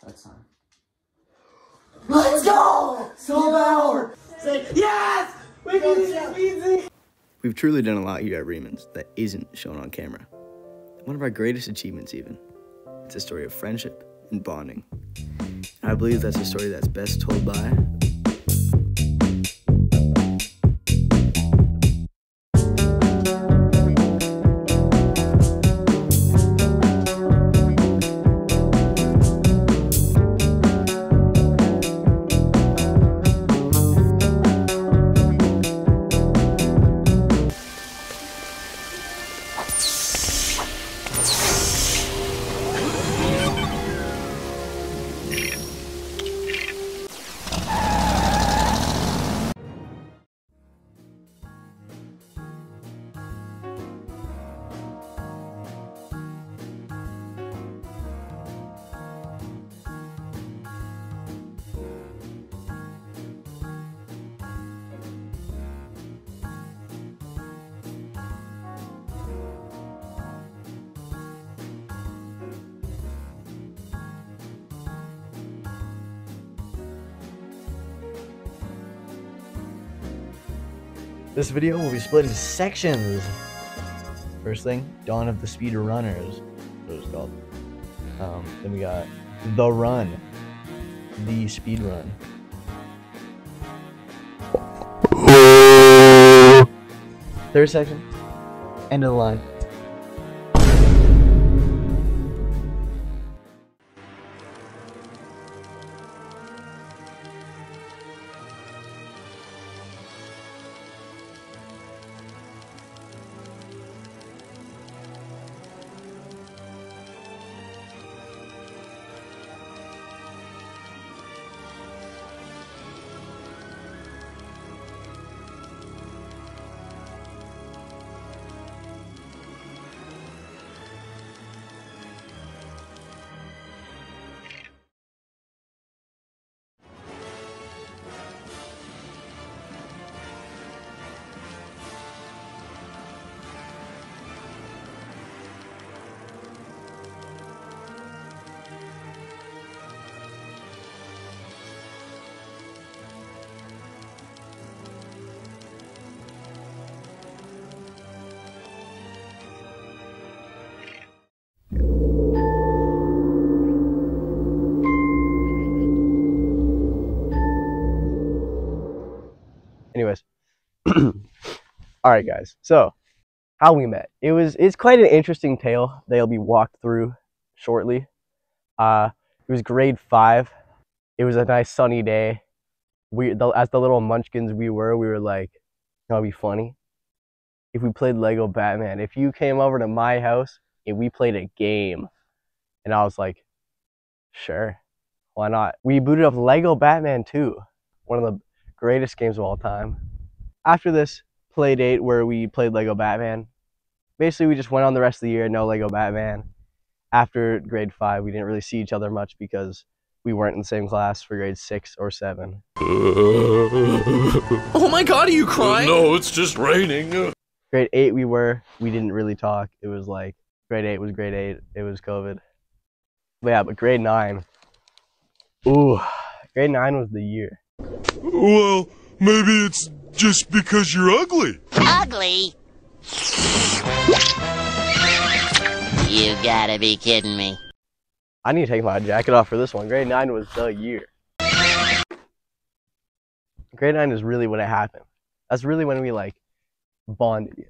That's time. Let's go! So bad! Say yes! We can do this easy! We've truly done a lot here at Reemmonds that isn't shown on camera. One of our greatest achievements even. It's a story of friendship and bonding. And I believe that's a story that's best told by This video will be split into sections. First thing, Dawn of the Speedrunners, what it was called. Then we got The Run, the speed run. Third section, end of the line. Anyways, all right, guys. So, how we met? It's quite an interesting tale that'll be walked through shortly. It was grade 5. It was a nice sunny day. As the little munchkins we were like, it'd be funny if we played Lego Batman. If you came over to my house and we played a game, and I was like, sure, why not? We booted up Lego Batman 2, one of the greatest games of all time. After this play date where we played Lego Batman, basically we just went on the rest of the year, no Lego Batman. After grade 5, we didn't really see each other much because we weren't in the same class for grade 6 or 7. Oh my god, are you crying? No, it's just raining. Grade 8 we didn't really talk. It was like, grade 8 was grade 8, it was COVID. But yeah, but grade 9, ooh, grade 9 was the year. Well, maybe it's just because you're ugly. Ugly? You gotta be kidding me. I need to take my jacket off for this one. Grade 9 was the year. Grade 9 is really when it happened. That's really when we like bonded.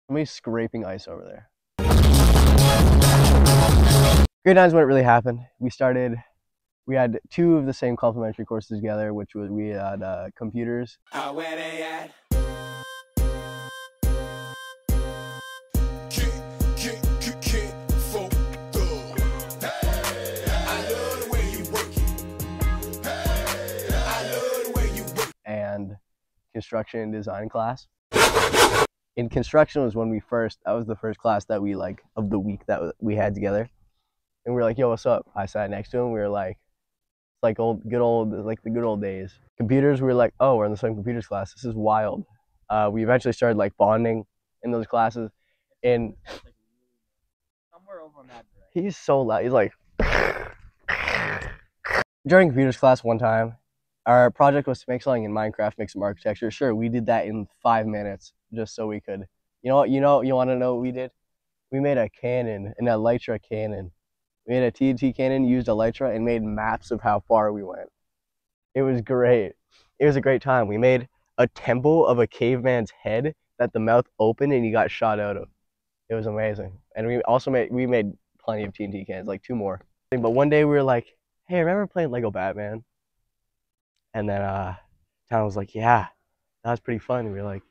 Somebody's scraping ice over there. Grade 9 is when it really happened. We had 2 of the same complementary courses together, which was we had computers. Where they at? And construction and design class. In construction was when that was the first class that we like of the week that we had together. And we were like, yo, what's up? I sat next to him. We were like the good old days. Computers, we were like, oh, we're in the same computers class. This is wild. We eventually started like bonding in those classes. And somewhere over on that direction. He's so loud. He's like, during computers class one time, our project was to make something in Minecraft, make some architecture. Sure, we did that in 5 minutes just so we could. You know what? You want to know what we did? We made a cannon, an elytra cannon. We made a TNT cannon, used elytra, and made maps of how far we went. It was great. It was a great time. We made a temple of a caveman's head that the mouth opened and he got shot out of. It was amazing. And we made plenty of TNT cannons, like 2 more. But one day we were like, hey, remember playing Lego Batman? And then Town was like, yeah, that was pretty fun. And we were like,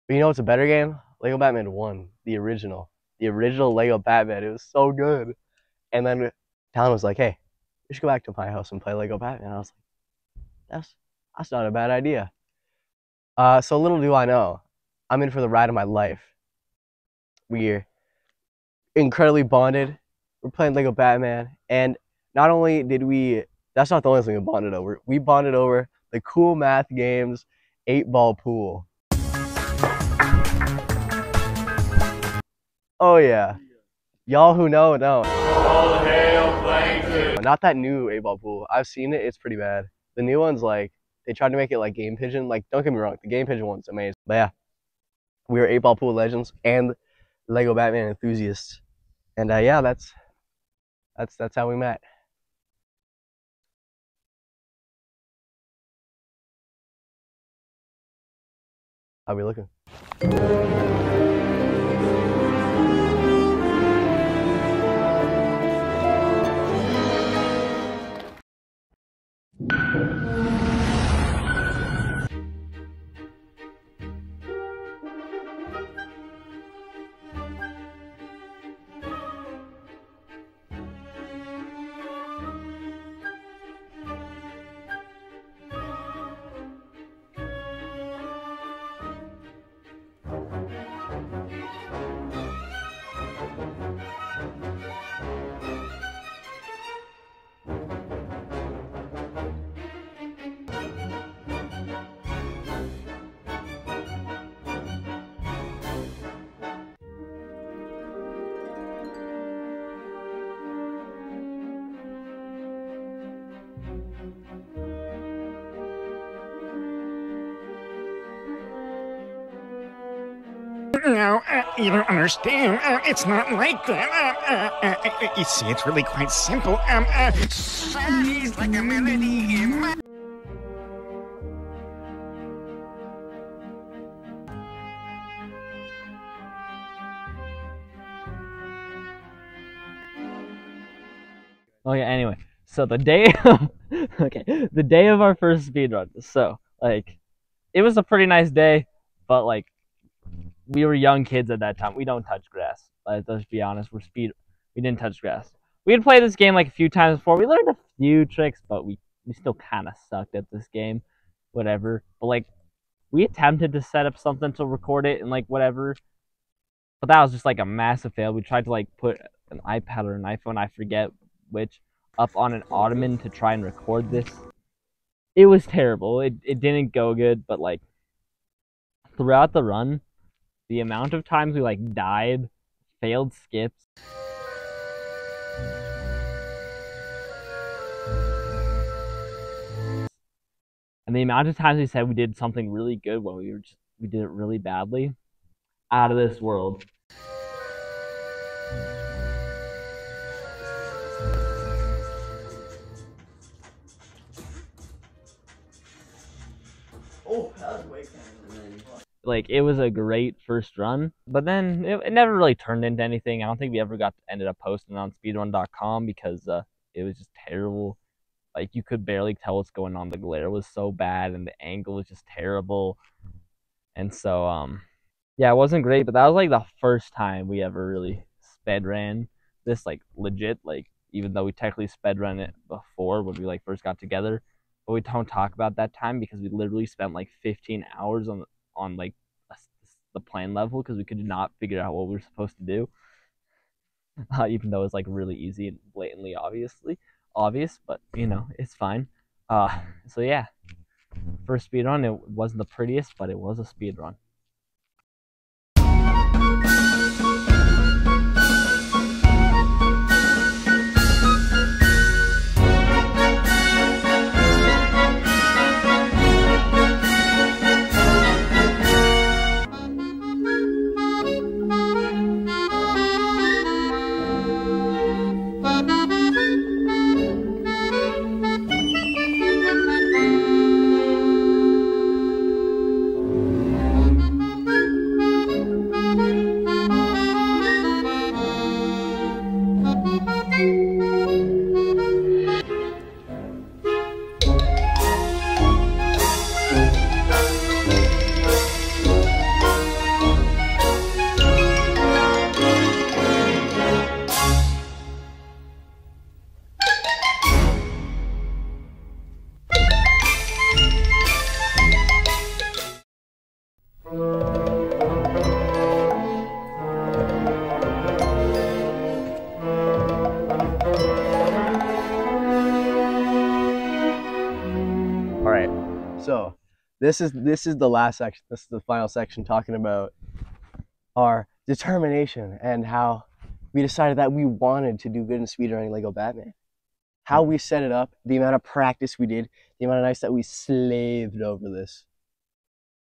but you know what's a better game? Lego Batman 1, the original Lego Batman. It was so good. And then Town was like, hey, we should go back to my house and play Lego Batman. And I was like, that's not a bad idea. So little do I know, I'm in for the ride of my life. We're incredibly bonded. We're playing Lego Batman. And not only did we, that's not the only thing we bonded over. We bonded over the cool math games, 8-ball pool. Oh yeah. Y'all who know. All hail Plankton. Not that new 8-ball pool. I've seen it, it's pretty bad. The new one's like, they tried to make it like Game Pigeon. Like, don't get me wrong, the Game Pigeon one's amazing. But yeah, we were 8-ball pool legends and Lego Batman enthusiasts. And yeah, that's how we met. How we looking? No, you don't understand. It's not like that. You see, it's really quite simple. She's like a melody in my... Oh yeah, anyway. So the day of, the day of our first speedrun. So, like, it was a pretty nice day, but like, we were young kids at that time. We don't touch grass. Let's be honest. We didn't touch grass. We had played this game like a few times before. We learned a few tricks, but we still kind of sucked at this game. Whatever. But like, we attempted to set up something to record it and like whatever. But that was just like a massive fail. We tried to like put an iPad or an iPhone, I forget which, up on an ottoman to try and record this. It was terrible. It didn't go good, but like, throughout the run, the amount of times we like died, failed skips, and the amount of times we said we did something really good when we did it really badly, out of this world. Oh, that was way better. Like, it was a great first run, but then it never really turned into anything. I don't think we ever ended up posting on speedrun.com because it was just terrible. Like, you could barely tell what's going on. The glare was so bad and the angle was just terrible. And so, yeah, it wasn't great, but that was like the first time we ever really sped ran this, like, legit, like, even though we technically sped ran it before when we like first got together, but we don't talk about that time because we literally spent like 15 hours on like the plan level because we could not figure out what we were supposed to do, even though it's like really easy and blatantly obvious, but you know, it's fine. So yeah, first speedrun, it wasn't the prettiest, but it was a speedrun. This is the last section. This is the final section talking about our determination and how we decided that we wanted to do good in speedrunning Lego Batman. How we set it up, the amount of practice we did, the amount of nights that we slaved over this.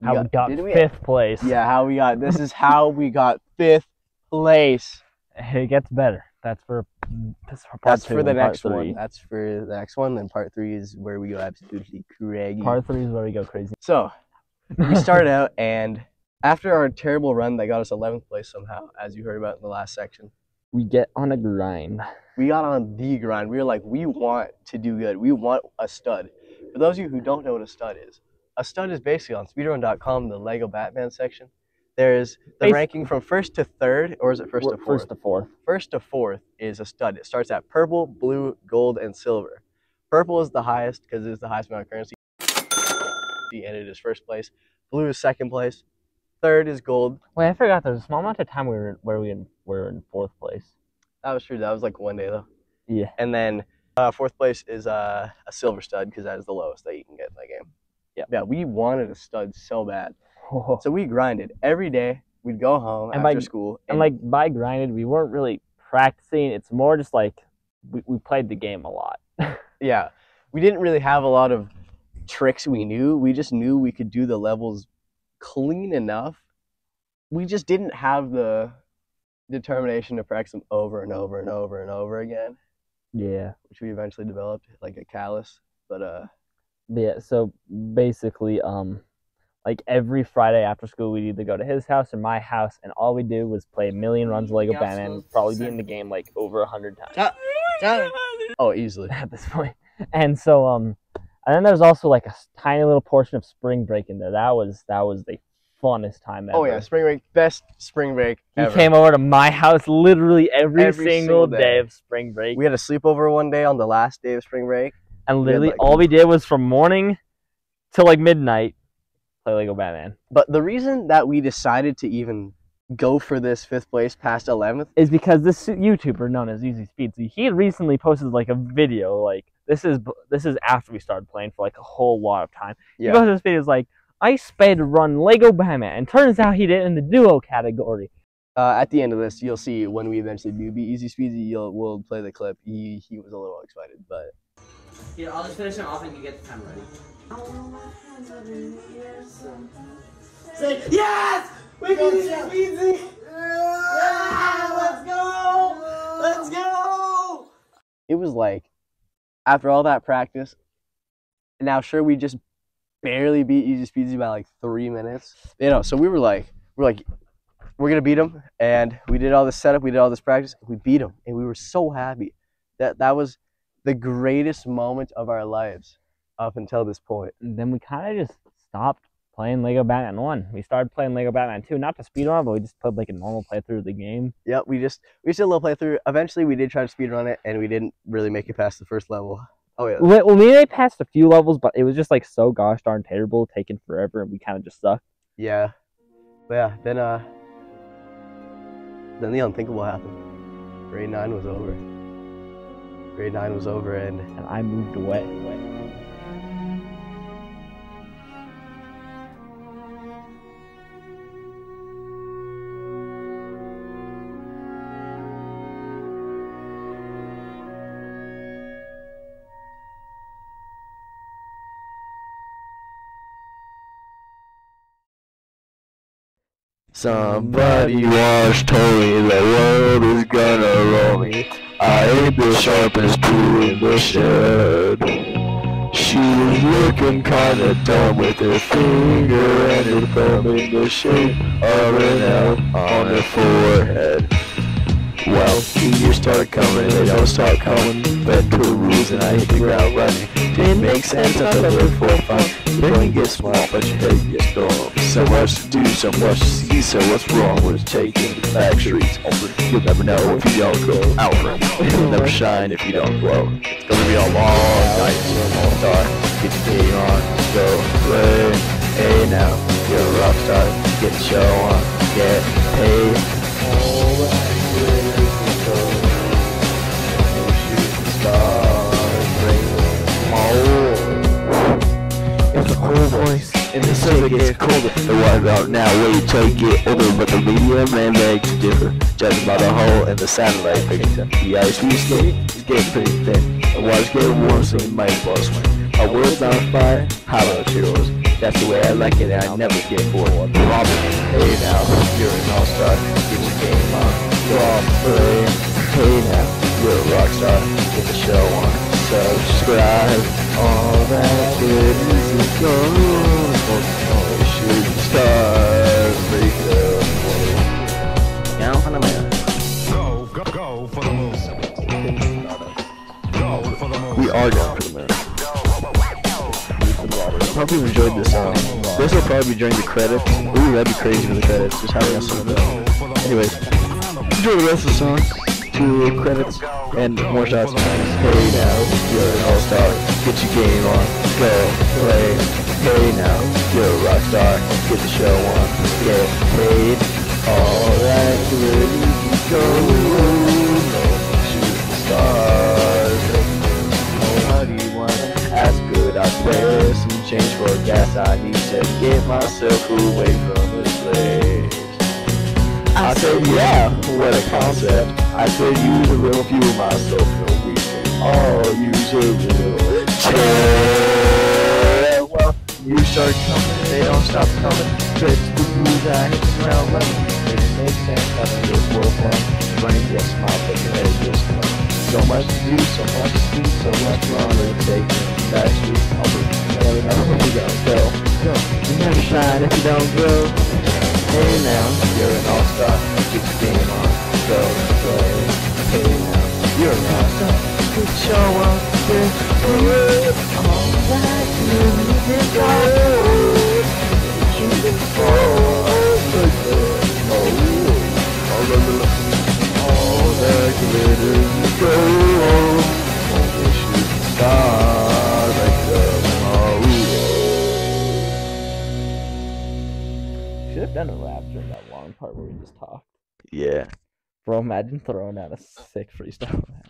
How we got 5th place. Yeah, how we got. This is how we got 5th place. It gets better. That's for the next one. That's for the next one. Then part 3 is where we go absolutely crazy. Part 3 is where we go crazy. So we started out, and after our terrible run that got us 11th place somehow, as you heard about in the last section, we get on a grind. We got on the grind. We were like, we want to do good. We want a stud. For those of you who don't know what a stud is basically on speedrun.com, the Lego Batman section. There's the ranking from 1st to 3rd, or is it 1st to 4th? 1st to 4th. 1st to 4th is a stud. It starts at purple, blue, gold, and silver. Purple is the highest because it is the highest amount of currency, and it is 1st place. Blue is 2nd place. 3rd is gold. Wait, I forgot. There's a small amount of time we were in 4th place. That was true. That was like one day though. Yeah. And then 4th place is a silver stud because that is the lowest that you can get in that game. Yeah, we wanted a stud so bad. So we grinded every day. We'd go home after school. And like by grinded, we weren't really practicing. It's more just like we played the game a lot. Yeah. We didn't really have a lot of tricks we knew. We just knew we could do the levels clean enough. We just didn't have the determination to practice them over and over and over and over again. Yeah. Which we eventually developed, like a callus. But yeah, so basically, like every Friday after school, we'd either go to his house or my house, and all we did was play a million runs of Lego Batman. We'd probably be in the game like over 100 times. Oh, easily. At this point. And so, and then there's also like a tiny little portion of spring break in there. That was the funnest time ever. Oh yeah, spring break, best spring break ever. He came over to my house literally every single day of spring break. We had a sleepover one day on the last day of spring break. And literally all we did was from morning till like midnight play Lego Batman. But the reason that we decided to even go for this 5th place past 11th is because this YouTuber known as Easy Speedsy, he had recently posted like a video, like this is after we started playing for like a whole lot of time. Yeah. He posted this video like, I sped run Lego Batman, and turns out he did it in the duo category. At the end of this, you'll see when we eventually do beat Easy Speedsy, we'll play the clip. He was a little excited, but here, I'll just finish it off and you get the time ready. Say yes! We can do this easy! Yeah! Let's go! Let's go! It was like, after all that practice, now sure we just barely beat Easy Speedsy by like 3 minutes. You know, so we're like, we're gonna beat him, and we did all this setup, we did all this practice, and we beat him, and we were so happy. That was the greatest moment of our lives up until this point. And then we kind of just stopped playing Lego Batman 1. We started playing Lego Batman 2, not to speedrun, but we just played like a normal playthrough of the game. Yep, we did a little playthrough. Eventually, we did try to speedrun it, and we didn't really make it past the 1st level. Oh yeah. Well, we made it past a few levels, but it was just like so gosh darn terrible, taking forever, and we kind of just sucked. Yeah, but yeah. Then the unthinkable happened. Grade 9 was over. Grade 9 was over, and I moved away. Somebody once told me the world is gonna roll me. I ain't the sharpest tool in the shed. She was looking kinda dumb with her finger and her thumb in the shape of an L on her forehead. Well, the years started coming, they don't stop coming. Bent to the rules and I hit the ground running. Didn't make sense until I was 4 or 5. Your brain gets small, but your head gets dumb. So much to do, so much to see, so what's wrong with taking the back streets? You'll never know if you don't go out front. You'll never shine if you don't glow. It's gonna be a long night, all dark. Get your game on, go play. Hey now, you're a rock star. Get the show on, get paid. All that glitters is gold. Shooting stars, bring them all. There's a whole voice in the colder. The water out now, wait till you get older. But the media man begs to differ, judging by the hole in the satellite picture. The ice we skate is getting pretty thin. The water's getting warm, so you might as well swim. Our world's on fire, hollow heroes. That's the way I like it, and I never get bored. Robin, hey now, you're an all-star. Get your game on, go off, play. Hey now, you're a rock star. Get the show on, subscribe. All that good is gold. Oh, shooting stars, break the world. Down for the man. Go for the moon. Go for the moon. We are down for the moon. I hope you enjoyed this song. This will probably be during the credits. Ooh, that'd be crazy for the credits, just having us sing this. Anyways, enjoy the rest of the song, to the credits, and more shots. Hey now, you're an all-star, get your game on, go, play. Hey now, you're a rock star, get the show on, get paid. All that really goes, shooting stars. Oh, how do you want to ask good? I spare some change for gas. I need to get myself away from this place. I said, yeah, what a concept. I said, use a real fuel myself, no we can all use a real chair. Well, you start coming, they don't stop coming. Trips to blues, I hit the ground running. It makes sense, I think it's more fun. Brain gets smile, but your head just comes. So much to do, so much to see, so much longer to take. Backstreet, I'll be never know where we gonna go. You never shine if you don't grow. Hey now, you're an all-star, get your game on, go, play. Hey now, you're an all-star, get your on, get through. All that you need is gold. You can all that glitters is gold. Only shooting stars like the Should have done a rap during that long part where we just talked. Yeah. Bro, imagine throwing out a sick freestyle rap.